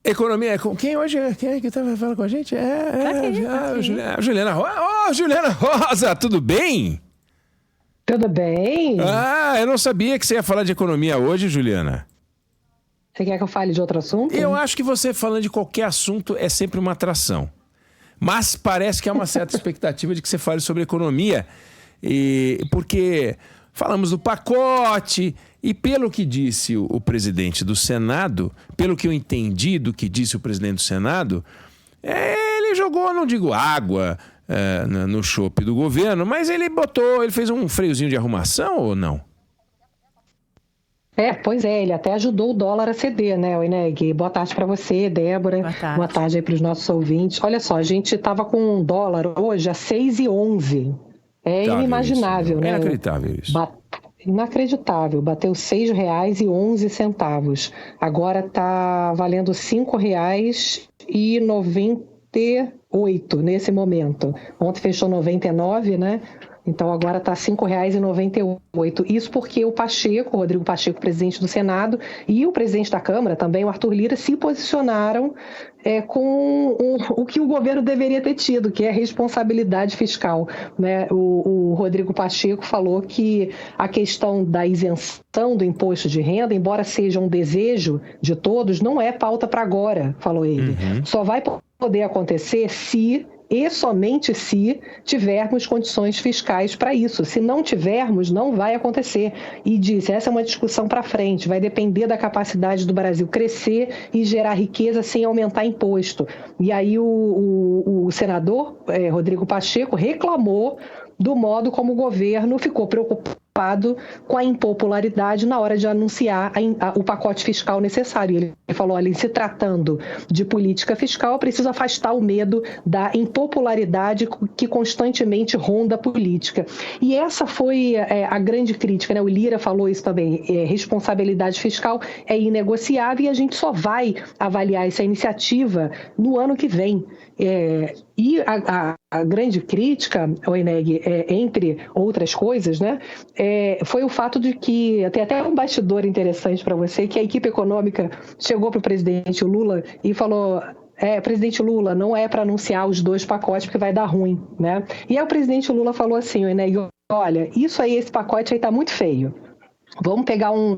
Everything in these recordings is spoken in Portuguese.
Economia é com quem hoje? Quem é que estava falando com a gente? Juliana Rosa. Oh, Juliana Rosa, tudo bem? Tudo bem? Eu não sabia que você ia falar de economia hoje, Juliana. Você quer que eu fale de outro assunto? Eu acho que você falando de qualquer assunto é sempre uma atração. Mas parece que há uma certa expectativa de que você fale sobre economia. Porque falamos do pacote e pelo que disse o presidente do Senado, pelo que eu entendi do que disse o presidente do Senado, ele jogou, não digo água no chope do governo, mas ele fez um freiozinho de arrumação ou não? Pois é, ele até ajudou o dólar a ceder, né, Oineg? Boa tarde para você, Débora. Boa tarde aí para os nossos ouvintes. Olha só, a gente estava com um dólar hoje a 6,11. Inimaginável, né? É inacreditável isso. Inacreditável. Bateu R$ 6,11. Agora está valendo R$ 5,98 nesse momento. Ontem fechou 99, né? Então agora está R$ 5,98. Isso porque o Rodrigo Pacheco, presidente do Senado, e o presidente da Câmara, também o Arthur Lira, se posicionaram com o que o governo deveria ter tido, que é a responsabilidade fiscal, né? O Rodrigo Pacheco falou que a questão da isenção do imposto de renda, embora seja um desejo de todos, não é pauta para agora, falou ele. Só vai poder acontecer e somente se tivermos condições fiscais para isso. Se não tivermos, não vai acontecer. E disse, essa é uma discussão para frente, vai depender da capacidade do Brasil crescer e gerar riqueza sem aumentar imposto. E aí o senador Rodrigo Pacheco reclamou do modo como o governo ficou preocupado com a impopularidade na hora de anunciar o pacote fiscal necessário. Ele falou, olha, se tratando de política fiscal, preciso afastar o medo da impopularidade que constantemente ronda a política. E essa foi a grande crítica, né? O Lira falou isso também, responsabilidade fiscal é inegociável e a gente só vai avaliar essa iniciativa no ano que vem. E a grande crítica, Oineg, entre outras coisas, né, foi o fato de que, tem até um bastidor interessante para você, que a equipe econômica chegou para o presidente Lula e falou, presidente Lula, não é para anunciar os dois pacotes porque vai dar ruim, né? E aí o presidente Lula falou assim, Oineg, olha, esse pacote aí está muito feio. Vamos pegar um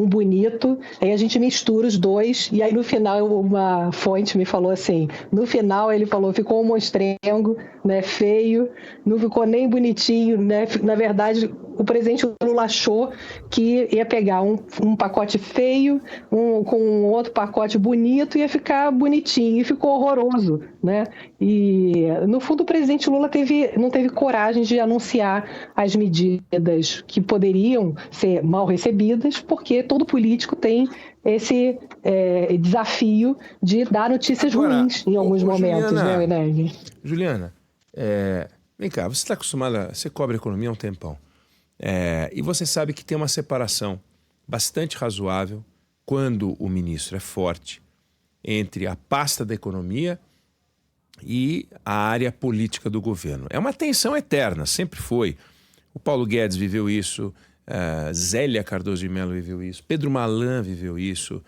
bonito, aí a gente mistura os dois, e aí no final uma fonte me falou assim, no final ele falou, ficou um monstrengo, né, feio, não ficou nem bonitinho, né? Na verdade, o presidente Lula achou que ia pegar um pacote feio com um outro pacote bonito, ia ficar bonitinho, e ficou horroroso, né? E no fundo o presidente Lula não teve coragem de anunciar as medidas que poderiam ser mal recebidas, porque todo político tem esse desafio de dar notícias ruins em alguns momentos, Juliana, né, Inês? Juliana, vem cá, você está acostumada, você cobre economia há um tempão, e você sabe que tem uma separação bastante razoável quando o ministro é forte entre a pasta da economia e a área política do governo. É uma tensão eterna, sempre foi. O Paulo Guedes viveu isso, Zélia Cardoso de Mello viveu isso, Pedro Malan viveu isso,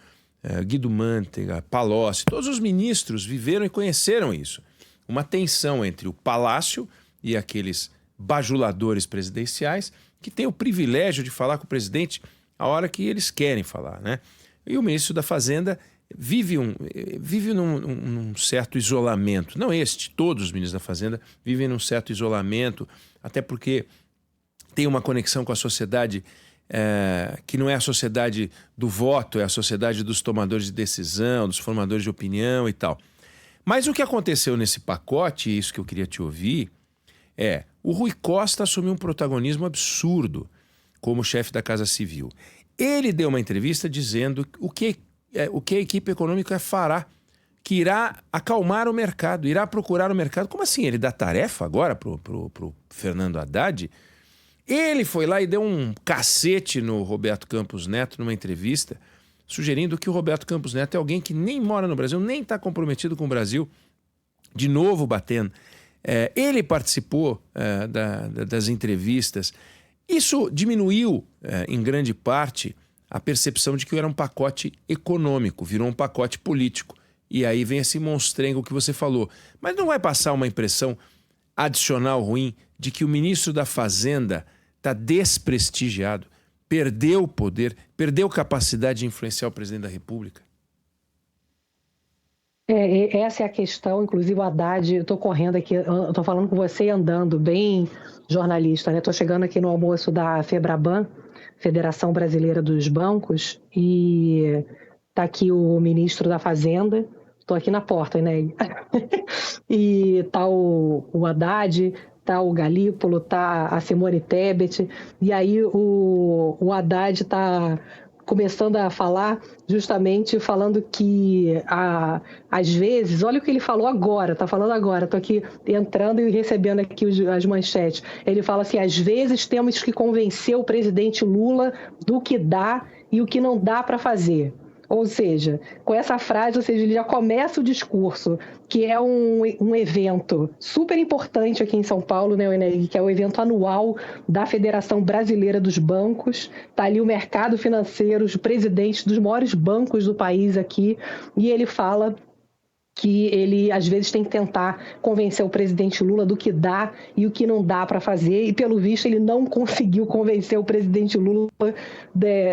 Guido Mantega, Palocci, todos os ministros viveram e conheceram isso. Uma tensão entre o palácio e aqueles bajuladores presidenciais que têm o privilégio de falar com o presidente a hora que eles querem falar, né? E o ministro da Fazenda vive num certo isolamento. Não todos os ministros da Fazenda vivem num certo isolamento, até porque tem uma conexão com a sociedade que não é a sociedade do voto, é a sociedade dos tomadores de decisão, dos formadores de opinião e tal. Mas o que aconteceu nesse pacote, e isso que eu queria te ouvir, o Rui Costa assumiu um protagonismo absurdo como chefe da Casa Civil. Ele deu uma entrevista dizendo o que a equipe econômica fará, que irá acalmar o mercado, irá procurar o mercado. Como assim? Ele dá tarefa agora pro Fernando Haddad? Ele foi lá e deu um cacete no Roberto Campos Neto numa entrevista, sugerindo que o Roberto Campos Neto é alguém que nem mora no Brasil, nem está comprometido com o Brasil, de novo batendo. Ele participou das entrevistas. Isso diminuiu, em grande parte, a percepção de que era um pacote econômico, virou um pacote político. E aí vem esse monstrengo que você falou. Mas não vai passar uma impressão adicional ruim de que o ministro da Fazenda está desprestigiado, perdeu o poder, perdeu capacidade de influenciar o presidente da República? Essa é a questão, inclusive o Haddad, eu estou correndo aqui, eu estou falando com você andando, bem jornalista, né? Estou chegando aqui no almoço da FEBRABAN, Federação Brasileira dos Bancos, e está aqui o ministro da Fazenda, estou aqui na porta, né? E está o Haddad, está o Galípolo, está a Simone Tebet, e aí o Haddad está começando a falar, justamente falando que, às vezes, olha o que ele falou agora, está falando agora, estou aqui entrando e recebendo aqui as manchetes. Ele fala assim, às vezes temos que convencer o presidente Lula do que dá e o que não dá para fazer. Ou seja, com essa frase, ele já começa o discurso, que é um evento super importante aqui em São Paulo, né, Eneg, que é o evento anual da Federação Brasileira dos Bancos. Está ali o mercado financeiro, os presidentes dos maiores bancos do país aqui, e ele fala que ele, às vezes, tem que tentar convencer o presidente Lula do que dá e o que não dá para fazer. E, pelo visto, ele não conseguiu convencer o presidente Lula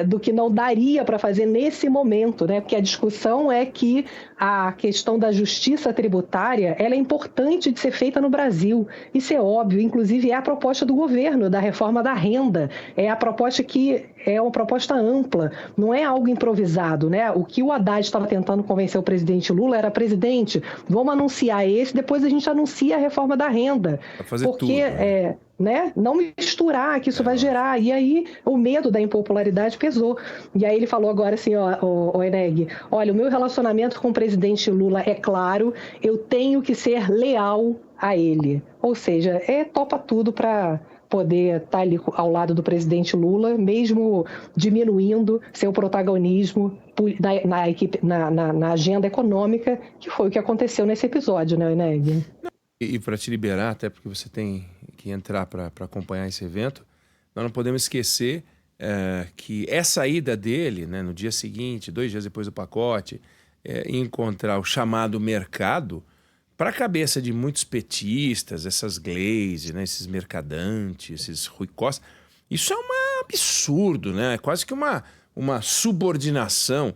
do que não daria para fazer nesse momento, né? Porque a discussão é que a questão da justiça tributária ela é importante de ser feita no Brasil. Isso é óbvio. Inclusive, é a proposta do governo, da reforma da renda. É a proposta que é uma proposta ampla, não é algo improvisado, né? O que o Haddad estava tentando convencer o presidente Lula era, presidente, vamos anunciar esse, depois a gente anuncia a reforma da renda. Vai fazer porque, tudo, né? Não misturar, que isso vai gerar. E aí o medo da impopularidade pesou. E aí ele falou agora assim, o Eneg, olha, o meu relacionamento com o presidente Lula é claro, eu tenho que ser leal a ele. Ou seja, topa tudo para poder estar ali ao lado do presidente Lula, mesmo diminuindo seu protagonismo na equipe, na agenda econômica, que foi o que aconteceu nesse episódio, né, Eneg? E para te liberar, até porque você tem que entrar para acompanhar esse evento, nós não podemos esquecer que essa ida dele, né, no dia seguinte, 2 dias depois do pacote, encontrar o chamado mercado, para a cabeça de muitos petistas, essas Glaze, né, esses mercadantes, esses Rui Costa, isso é um absurdo, né? É quase que uma subordinação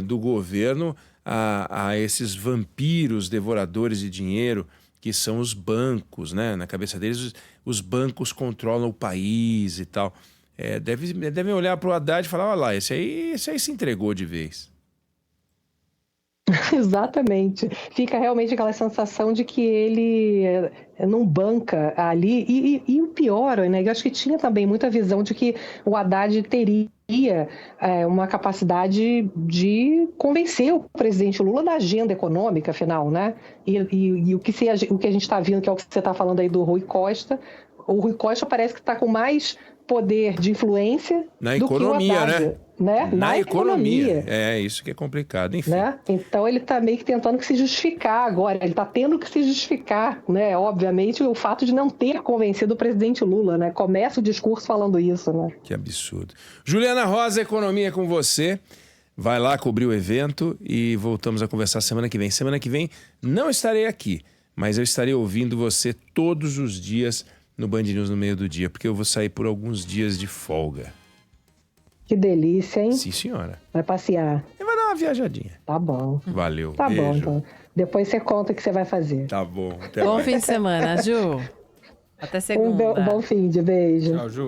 do governo a esses vampiros devoradores de dinheiro que são os bancos, né? Na cabeça deles, os bancos controlam o país e tal. Devem olhar para o Haddad e falar, olha lá, esse aí se entregou de vez. Exatamente. Fica realmente aquela sensação de que ele não banca ali. E o pior, né? Eu acho que tinha também muita visão de que o Haddad teria uma capacidade de convencer o presidente Lula da agenda econômica, afinal, né? E o que a gente está vendo, que é o que você está falando aí do Rui Costa, o Rui Costa parece que está com mais poder de influência na do economia, que o Haddad, né? Na economia. É isso que é complicado, enfim. Né? Então ele está meio que tentando que se justificar agora, ele está tendo que se justificar, né? Obviamente, o fato de não ter convencido o presidente Lula, né? Começa o discurso falando isso, né? Que absurdo. Juliana Rosa, Economia com você. Vai lá cobrir o evento e voltamos a conversar semana que vem. Semana que vem não estarei aqui, mas eu estarei ouvindo você todos os dias no Band News no meio do dia, porque eu vou sair por alguns dias de folga. Que delícia, hein? Sim, senhora. Vai passear. E vai dar uma viajadinha. Tá bom. Valeu, Tá beijo. bom, então. Depois você conta o que você vai fazer. Tá bom. Até Bom mais. fim de semana, Ju. Até segunda. Um bom fim de beijo. Tchau, Ju.